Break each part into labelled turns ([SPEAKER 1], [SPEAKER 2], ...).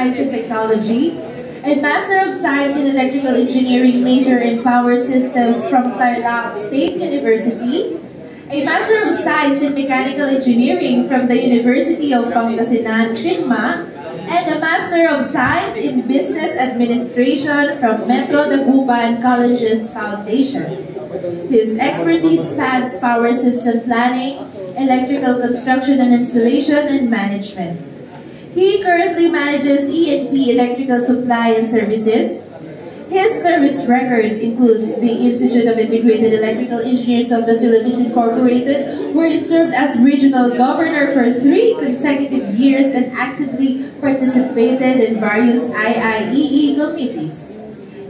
[SPEAKER 1] Science and Technology, a Master of Science in Electrical Engineering major in Power Systems from Tarlac State University, a Master of Science in Mechanical Engineering from the University of Pangasinan, FINMA, and a Master of Science in Business Administration from Metro Dagupan Colleges Foundation. His expertise spans power system planning, electrical construction and installation, and management. He currently manages E&P Electrical Supply and Services. His service record includes the Institute of Integrated Electrical Engineers of the Philippines Incorporated, where he served as Regional Governor for 3 consecutive years and actively participated in various IIEE committees.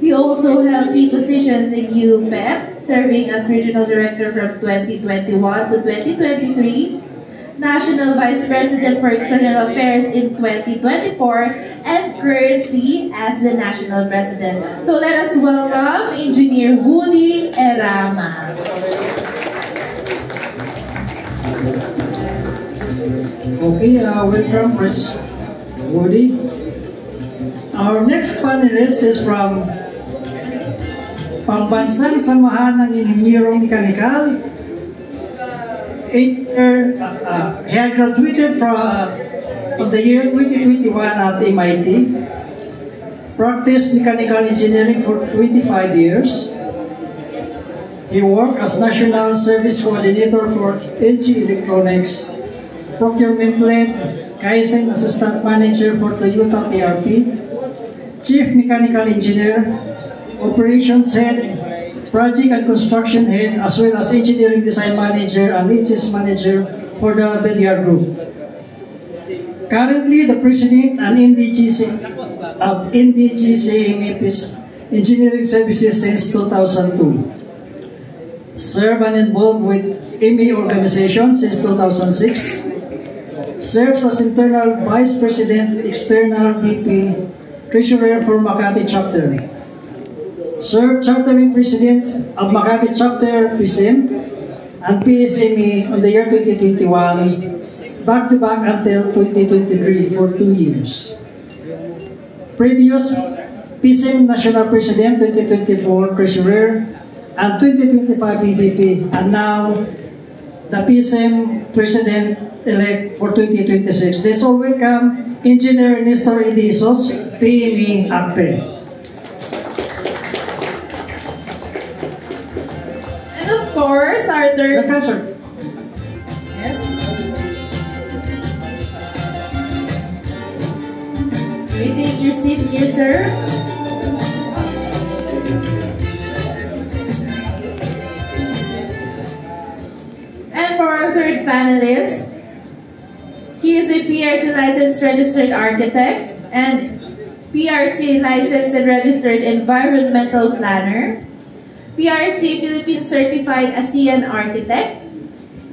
[SPEAKER 1] He also held key positions in UPEP, serving as Regional Director from 2021 to 2023, National Vice President for External Affairs in 2024, and currently as the National President. So let us welcome Engineer Woody Erama.
[SPEAKER 2] Okay, welcome Chris Woody. Our next panelist is from Pambansang Samahan ng Inhinyerong Mekanikal. He had graduated from the year 2021 at MIT, practiced mechanical engineering for 25 years. He worked as National Service Coordinator for LG Electronics, Procurement Lead, Kaizen Assistant Manager for Toyota ERP, Chief Mechanical Engineer, Operations Head, Project and Construction Head, as well as Engineering Design Manager and HS Manager for the Beliar Group. Currently, the President and NDGC of NDGC Engineering Services since 2002. Served and involved with ME organization since 2006. Serves as Internal Vice President, External VP, Treasurer for Makati Chapter. Served Chartering President of Makati Chapter PSM and PSME on the year 2021, back-to-back until 2023 for 2 years. Previous PSM National President 2024 Treasurer and 2025 EVP, and now the PSM President-elect for 2026. Let's all welcome Engineer Nestor Edizos, PME ACPE.
[SPEAKER 1] Of course, our third...
[SPEAKER 2] Welcome, sir.
[SPEAKER 1] Yes. May we take your seat here, sir? And for our third panelist, he is a PRC licensed registered architect and PRC licensed and registered environmental planner, PRC Philippines Certified ASEAN Architect,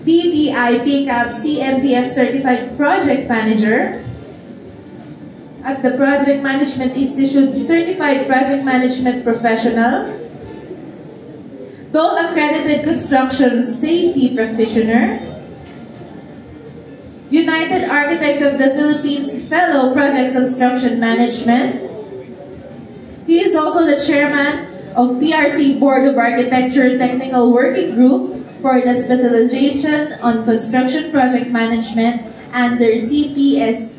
[SPEAKER 1] DTI PCAP CMDF Certified Project Manager, at the Project Management Institute Certified Project Management Professional, Dole Accredited Construction Safety Practitioner, United Architects of the Philippines Fellow Project Construction Management. He is also the Chairman of PRC Board of Architecture Technical Working Group for the Specialization on Construction Project Management under CATS,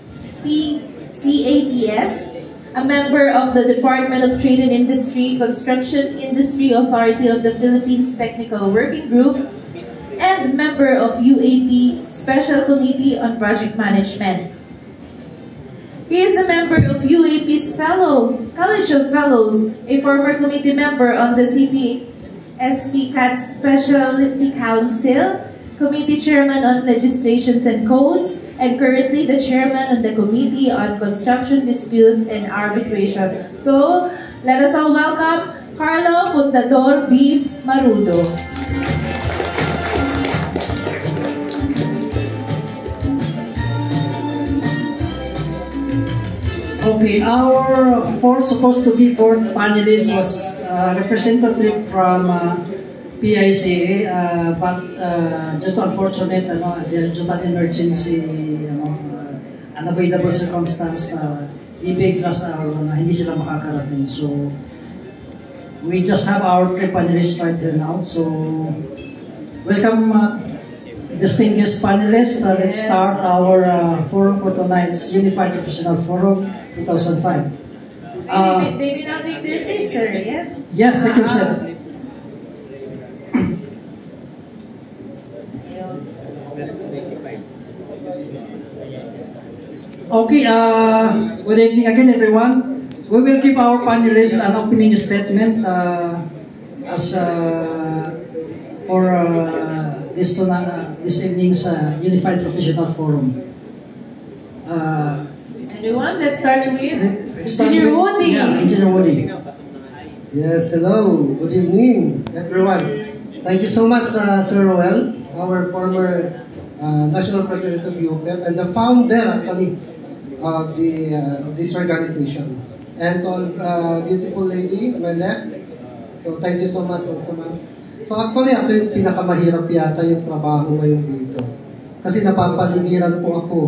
[SPEAKER 1] a member of the Department of Trade and Industry, Construction Industry Authority of the Philippines Technical Working Group, and member of UAP Special Committee on Project Management. He is a member of UAP's College of Fellows, a former committee member on the CPSP CATS Specialty Council, committee chairman on legislations and codes, and currently the chairman on the Committee on Construction Disputes and Arbitration. So, let us all welcome Carlo Fundador B. Marudo.
[SPEAKER 2] Okay, our supposed to be fourth panelist was representative from PICA, but just unfortunate, due to an emergency, unavoidable circumstance, big last hour na hindi sila makakarating. So, we just have our three panelists right here now. So, welcome distinguished panelists. Let's start our forum for tonight's Unified Professional Forum 2005.
[SPEAKER 1] They may now take their seats, sir. Yes?
[SPEAKER 2] Yes, thank you, sir. Okay, good evening again, everyone. We will give our panelists an opening statement for this evening's Unified Professional Forum.
[SPEAKER 1] Anyone? Let's start with Engineer Woody.
[SPEAKER 2] Yeah, Engineer Woody.
[SPEAKER 3] Yes, hello. Good evening, everyone. Thank you so much, Sir Roel, our former National President of UPEP and the founder, actually, of this organization. And to beautiful lady on my left. So thank you so much also, ma'am. So actually, ako yung pinakamahirap yata yung trabaho ngayon dito. Kasi napapaligiran po ako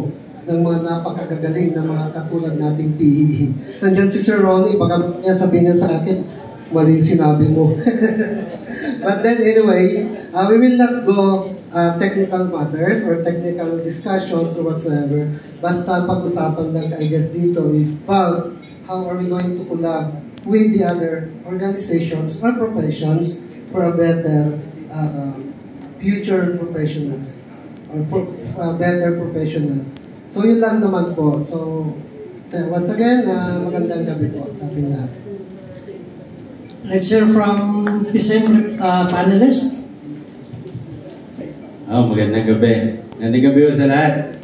[SPEAKER 3] ng mga napakagagaling na mga katulad nating PEE. Nandiyan si Sir Ronnie, baka sabihin niya sa akin, mali sinabi mo. But then anyway, we will not go technical matters or technical discussions or whatsoever. Basta pag-usapan lang, I guess, dito is about how are we going to collab with the other organizations or professions for a better future professionals or for better professionals. So yun lang naman po. So once again, magandang gabi po sa ating lahat.
[SPEAKER 2] Let's hear from the same panelist.
[SPEAKER 4] Magandang gabi. Magandang gabi po sa lahat.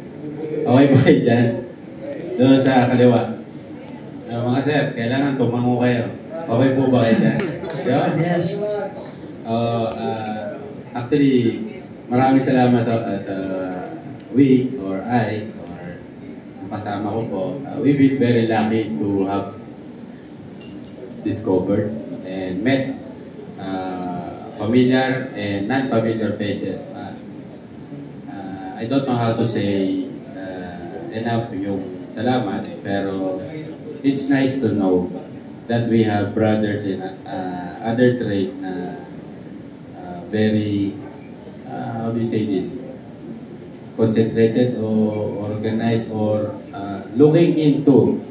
[SPEAKER 4] Okay po kayo dyan. Doon sa kaliwa. Mga sir, kailangan tumango kayo. Okay po ba kayo dyan?
[SPEAKER 2] Yes.
[SPEAKER 4] Actually, maraming salamat at we or I or ang kasama ko po, we feel very lucky to have discovered and met familiar and non-familiar faces. I don't know how to say enough yung salamat, pero it's nice to know that we have brothers in other trade na very, how do you say this, concentrated or organized or looking into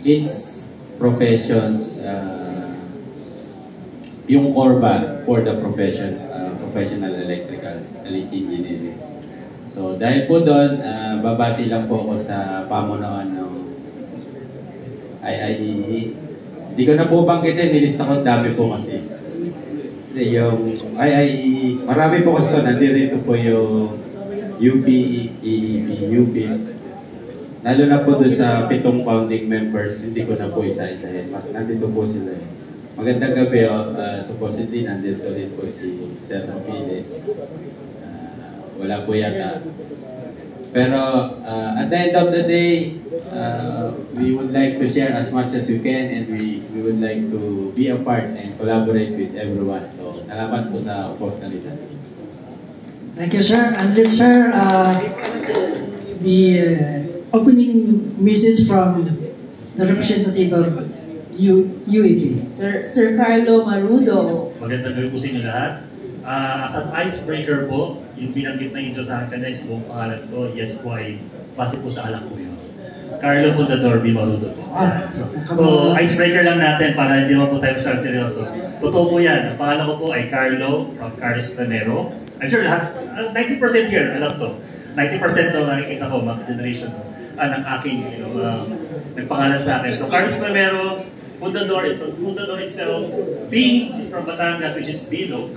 [SPEAKER 4] its professions, yung core ba for the profession, professional electrical engineering. So dahil po doon, babati lang po ako sa pamunuan ng IIEE. Hindi ko na po bangkitin, nilista ko dami po kasi. Yung IIEE, marami po kasi ito, nandito po yung UPE, EEB, UP. Lalo na po doon sa 7 founding members, hindi ko na po isa-isahin. Nandito po sila. Magandang gabi, supposedly nandito rin po si Sir Mapili. Wala po yata. Pero at the end of the day, we would like to share as much as we can and we would like to be a part and collaborate with everyone. So, salamat po sa oportunidad.
[SPEAKER 2] Thank you, sir. And let's share the opening message from the representative of UAP.
[SPEAKER 1] Sir Carlo Marudo.
[SPEAKER 5] Magandang gabi po sa inyo lahat. As an icebreaker po, yung binanggit na intro sa akin is buong pangalan ko, yes, why, base po sa alam ko yun. Carlo Fundador B. Marudo po. So, icebreaker lang natin para hindi naman po tayo masyadong seryoso. Totoo po yan. Ang pangalan ko po ay Carlo from Carlos Primero. I'm sure lahat, 90% here, alam to. 90% daw nakikita ko, mga generation ng aking, nagpangalan sa akin. So, Carlos Primero, Fundador is from Fundador itself. B is from Batangas, which is Bilog.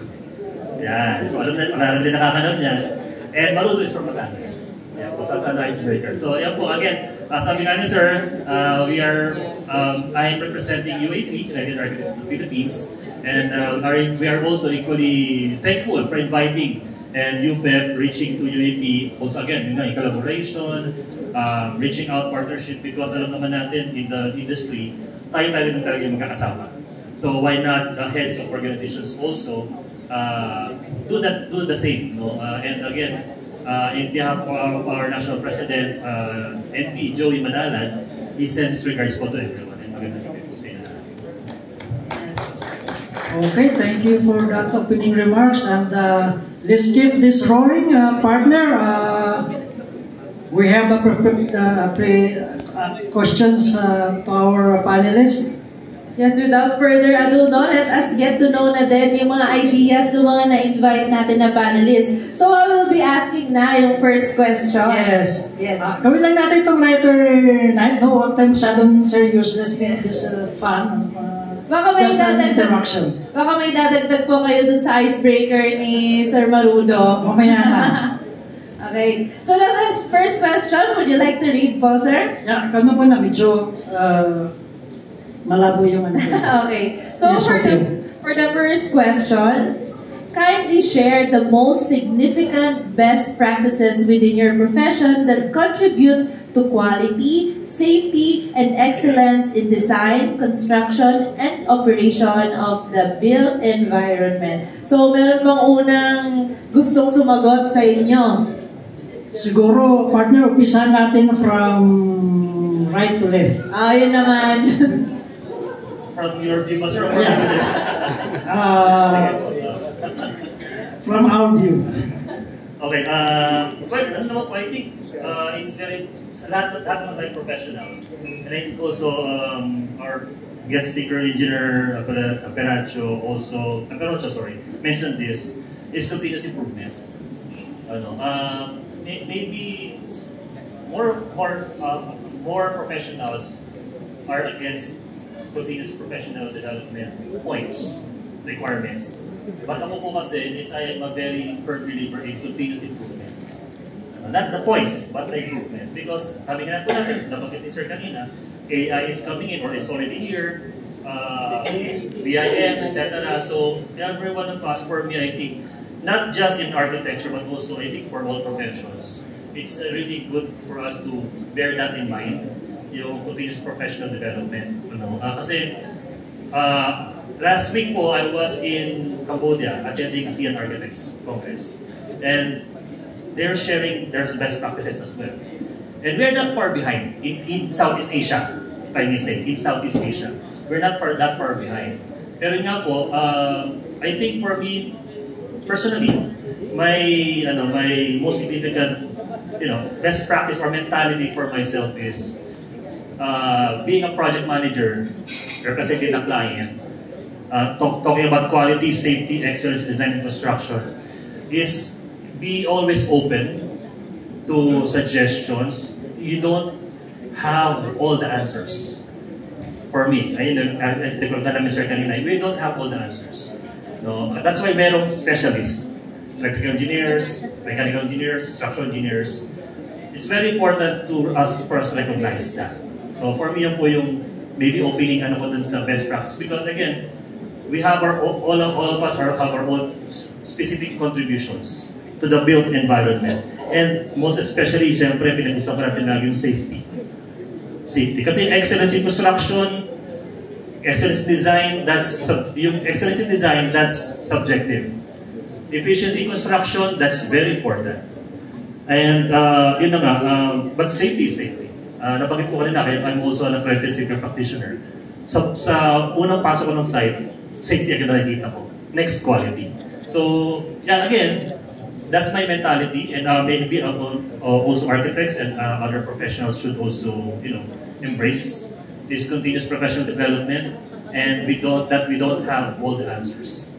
[SPEAKER 5] Yan. So, alam din nakakanood niya. And Marudo is from Batangas. Yan po, sa icebreaker. So, yan po, again, sabi nga ni sir, I'm representing UAP, United Architects of the Philippines. And we are also equally thankful for inviting and UPEP reaching to UAP. Also again, yung collaboration, reaching out partnership because alam naman natin in the industry, tayo-tayo rin talaga yung magkakasama. So why not the heads of organizations also do the same, no? And again, in behalf of our national president, NP Joey Manalan, he sends his regards po to everyone. And magandang gabi po sa inyo lahat.
[SPEAKER 2] Okay, thank you for that opening remarks, and let's keep this rolling, partner. We have questions to our panelists.
[SPEAKER 1] Yes, without further ado, no, let us get to know na din yung mga ideas ng mga na-invite natin na panelists. So I will be asking na yung first question.
[SPEAKER 2] Yes.
[SPEAKER 1] Yes.
[SPEAKER 2] Gawin lang natin itong lighter night. No, one time masyadong serious. Let's make this fun.
[SPEAKER 1] Baka may
[SPEAKER 2] Just an
[SPEAKER 1] dadagdag,
[SPEAKER 2] interaction.
[SPEAKER 1] baka may dadagdag po kayo dun sa icebreaker ni Sir Marudo.
[SPEAKER 2] Mamaya na.
[SPEAKER 1] Okay. So the first question, would you like to read po, sir?
[SPEAKER 2] Yeah, kano po na medyo malabo yung ano.
[SPEAKER 1] Okay. So
[SPEAKER 2] Yes,
[SPEAKER 1] for the first question, kindly share the most significant best practices within your profession that contribute to quality, safety, and excellence in design, construction, and operation of the built environment. So, meron bang unang gustong sumagot sa inyo?
[SPEAKER 2] Siguro, partner, umpisa natin from right to left.
[SPEAKER 1] Yun naman.
[SPEAKER 5] From your view, sir?
[SPEAKER 2] From our view.
[SPEAKER 5] Okay, well, I think it's very, sa lahat ng tayo professionals, and I think also our guest speaker, Engineer Aperacho, mentioned this, is continuous improvement. Maybe more professionals are against continuous professional development points, requirements. But ako po kasi is I am a very firm believer in continuous improvement. Not the points, but the improvement. Because sabi nga po natin, nabanggit ni Sir kanina, AI is coming in or is already here, BIM, etc. So every one of us, for me, I think, not just in architecture, but also I think for all professions, it's really good for us to bear that in mind, yung continuous professional development. Kasi last week po, I was in Cambodia attending ASEAN Architects Congress. And they're sharing their best practices as well. And we're not far behind in Southeast Asia, if I may say, in Southeast Asia. We're not that far behind. Pero nga po, I think for me, personally, my most significant, best practice or mentality for myself is being a project manager, representing a client, talking about quality, safety, excellence, design, and construction, is be always open to suggestions. You don't have all the answers. For me, we don't have all the answers. No, that's why merong specialists, electrical engineers, mechanical engineers, structural engineers. It's very important to us for us to recognize that. So for me, yun po yung maybe opening ko dun sa best practice, because again, we have all of us have our own specific contributions to the built environment. And most especially, siyempre, pinag-usapan natin lagi yung safety. Safety. Kasi excellence in construction, excellence in design, excellence in design, that's subjective. Efficiency in construction, that's very important. And yun na nga, but safety is safety. Nabanggit po kanina, I'm also an accredited safety practitioner. So, sa unang pasok ko ng site, safety agad nakikita ko. Next, quality. So, yeah, again, that's my mentality, and maybe also architects and other professionals should also, embrace this continuous professional development, and we don't have all the answers.